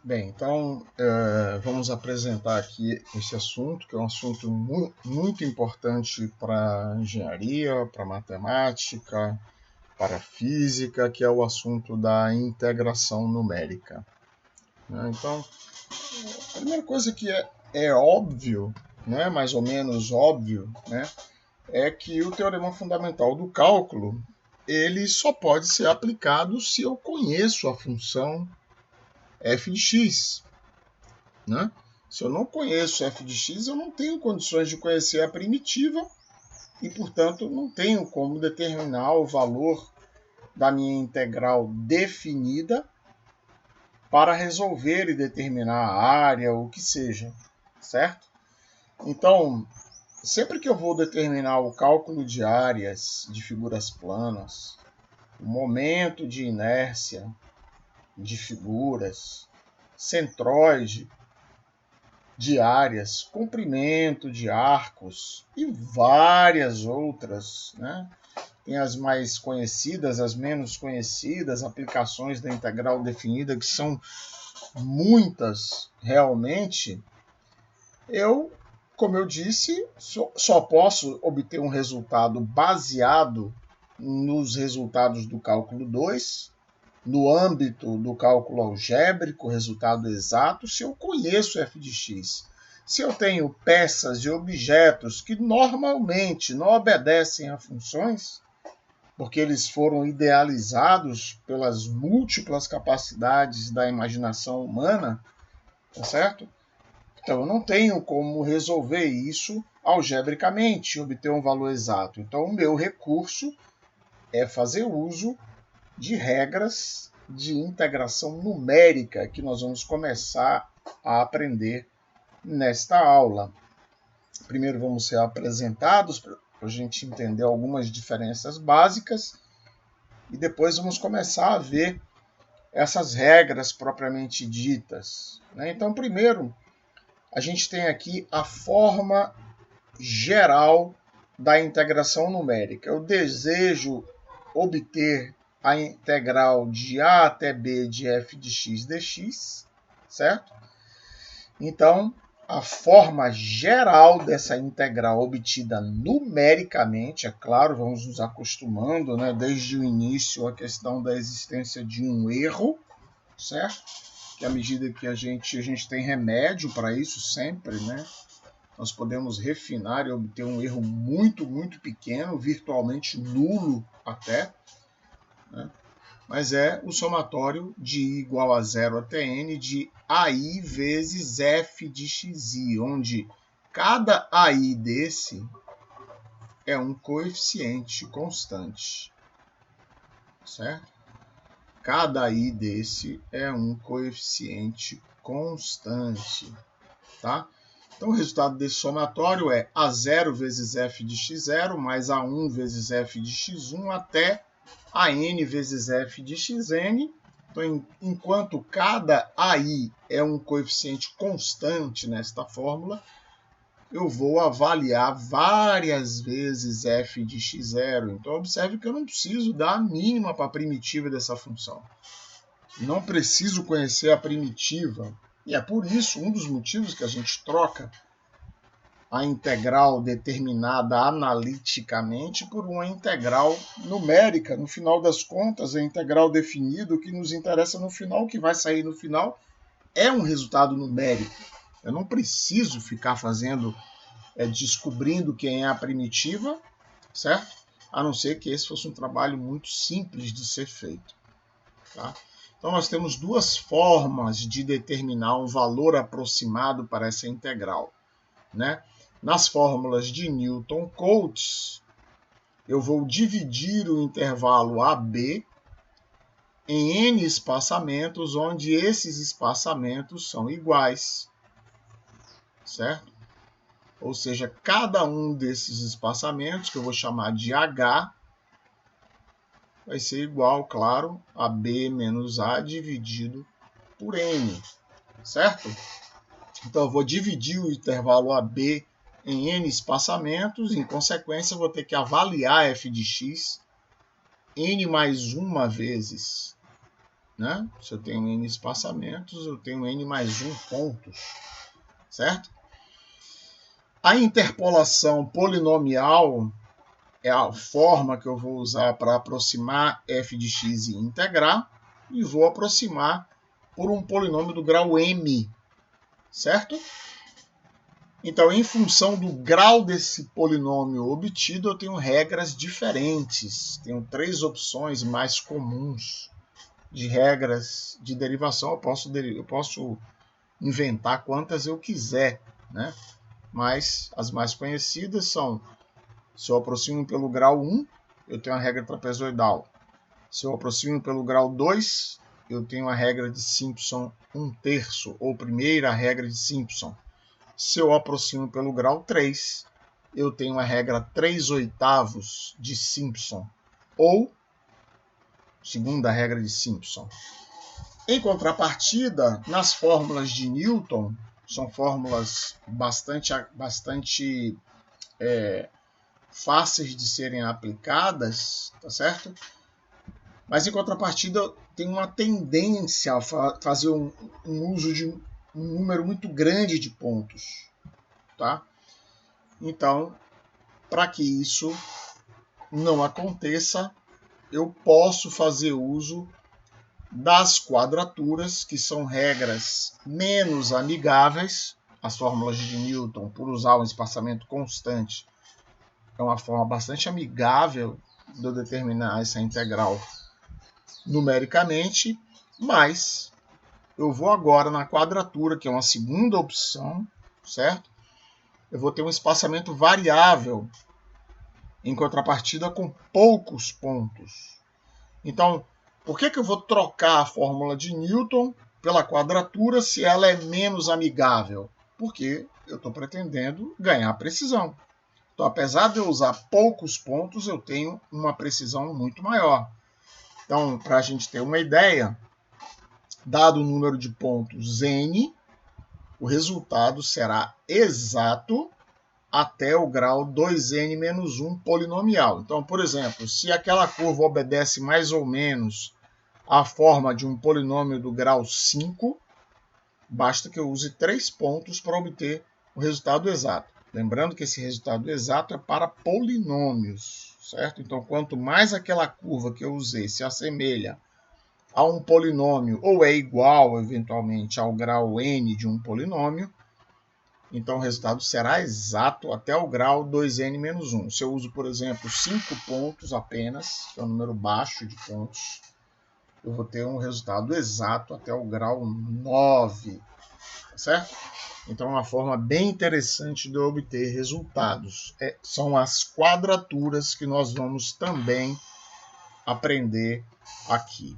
Bem, então vamos apresentar aqui esse assunto, que é um assunto muito importante para engenharia, para matemática, para física, que é o assunto da integração numérica. Então, a primeira coisa que é óbvio, né, mais ou menos óbvio, né, é que o teorema fundamental do cálculo ele só pode ser aplicado se eu conheço a função f de x. Né? Se eu não conheço f de x, eu não tenho condições de conhecer a primitiva e, portanto, não tenho como determinar o valor da minha integral definida para resolver e determinar a área, o que seja, certo? Então, sempre que eu vou determinar o cálculo de áreas de figuras planas, o momento de inércia de figuras, centroide de áreas, comprimento de arcos e várias outras, né? Tem as mais conhecidas, as menos conhecidas, aplicações da integral definida, que são muitas realmente. Como eu disse, só posso obter um resultado baseado nos resultados do cálculo 2, no âmbito do cálculo algébrico, resultado exato, se eu conheço f de x. Se eu tenho peças de objetos que normalmente não obedecem a funções, porque eles foram idealizados pelas múltiplas capacidades da imaginação humana, tá certo? Então eu não tenho como resolver isso algebricamente, obter um valor exato. Então o meu recurso é fazer uso de regras de integração numérica que nós vamos começar a aprender nesta aula. Primeiro vamos ser apresentados para a gente entender algumas diferenças básicas e depois vamos começar a ver essas regras propriamente ditas. Então, primeiro, a gente tem aqui a forma geral da integração numérica. Eu desejo obter a integral de a até b de f de x dx, certo? Então, a forma geral dessa integral obtida numericamente, é claro, vamos nos acostumando, né, desde o início, a questão da existência de um erro, certo? Que à medida que a gente tem remédio para isso sempre, né? Nós podemos refinar e obter um erro muito, muito pequeno, virtualmente nulo até, né? Mas é o somatório de I igual a 0 até N de AI vezes F de XI, onde cada AI desse é um coeficiente constante, certo? Cada AI desse é um coeficiente constante, tá? Então, o resultado desse somatório é A0 vezes f de x0 mais A1 vezes f de x1 até AN vezes f de xn. Então, enquanto cada AI é um coeficiente constante nesta fórmula, eu vou avaliar várias vezes f de x0. Então, observe que eu não preciso dar a mínima para a primitiva dessa função. Não preciso conhecer a primitiva. E é por isso, um dos motivos que a gente troca a integral determinada analiticamente por uma integral numérica. No final das contas, a integral definida, o que nos interessa no final, o que vai sair no final, é um resultado numérico. Eu não preciso ficar descobrindo quem é a primitiva, certo? A não ser que esse fosse um trabalho muito simples de ser feito. Tá? Então, nós temos duas formas de determinar um valor aproximado para essa integral, né? Nas fórmulas de Newton-Cotes, eu vou dividir o intervalo AB em N espaçamentos, onde esses espaçamentos são iguais, certo? Ou seja, cada um desses espaçamentos, que eu vou chamar de H, vai ser igual, claro, a B menos A dividido por N, certo? Então, eu vou dividir o intervalo AB em N espaçamentos, em consequência, eu vou ter que avaliar f de x N mais uma vezes né? Se eu tenho n espaçamentos, eu tenho n mais 1 pontos, certo? A interpolação polinomial é a forma que eu vou usar para aproximar f de x e integrar, e vou aproximar por um polinômio do grau m, certo? Então, em função do grau desse polinômio obtido, eu tenho regras diferentes. Tenho 3 opções mais comuns de regras de derivação. Eu posso inventar quantas eu quiser, né? Mas as mais conhecidas são: se eu aproximo pelo grau 1, eu tenho a regra trapezoidal. Se eu aproximo pelo grau 2, eu tenho a regra de Simpson 1/3, ou primeira regra de Simpson. Se eu aproximo pelo grau 3, eu tenho a regra 3/8 de Simpson, ou segunda regra de Simpson. Em contrapartida, nas fórmulas de Newton, são fórmulas bastante fáceis de serem aplicadas, tá certo? Mas em contrapartida, tem uma tendência a fazer um uso de um número muito grande de pontos, tá? Então, para que isso não aconteça, eu posso fazer uso das quadraturas, que são regras menos amigáveis. As fórmulas de Newton, por usar um espaçamento constante, é uma forma bastante amigável de eu determinar essa integral numericamente, mas eu vou agora na quadratura, que é uma segunda opção, certo? Eu vou ter um espaçamento variável, em contrapartida com poucos pontos. Então, por que eu vou trocar a fórmula de Newton pela quadratura se ela é menos amigável? Porque eu estou pretendendo ganhar precisão. Então, apesar de eu usar poucos pontos, eu tenho uma precisão muito maior. Então, para a gente ter uma ideia, dado o número de pontos n, o resultado será exato até o grau 2n menos 1 polinomial. Então, por exemplo, se aquela curva obedece mais ou menos à forma de um polinômio do grau 5, basta que eu use 3 pontos para obter o resultado exato. Lembrando que esse resultado exato é para polinômios, certo? Então, quanto mais aquela curva que eu usei se assemelha a um polinômio ou é igual, eventualmente, ao grau n de um polinômio, então o resultado será exato até o grau 2n menos 1. Se eu uso, por exemplo, 5 pontos apenas, que é um número baixo de pontos, eu vou ter um resultado exato até o grau 9, tá certo? Então é uma forma bem interessante de obter resultados. São as quadraturas que nós vamos também aprender aqui.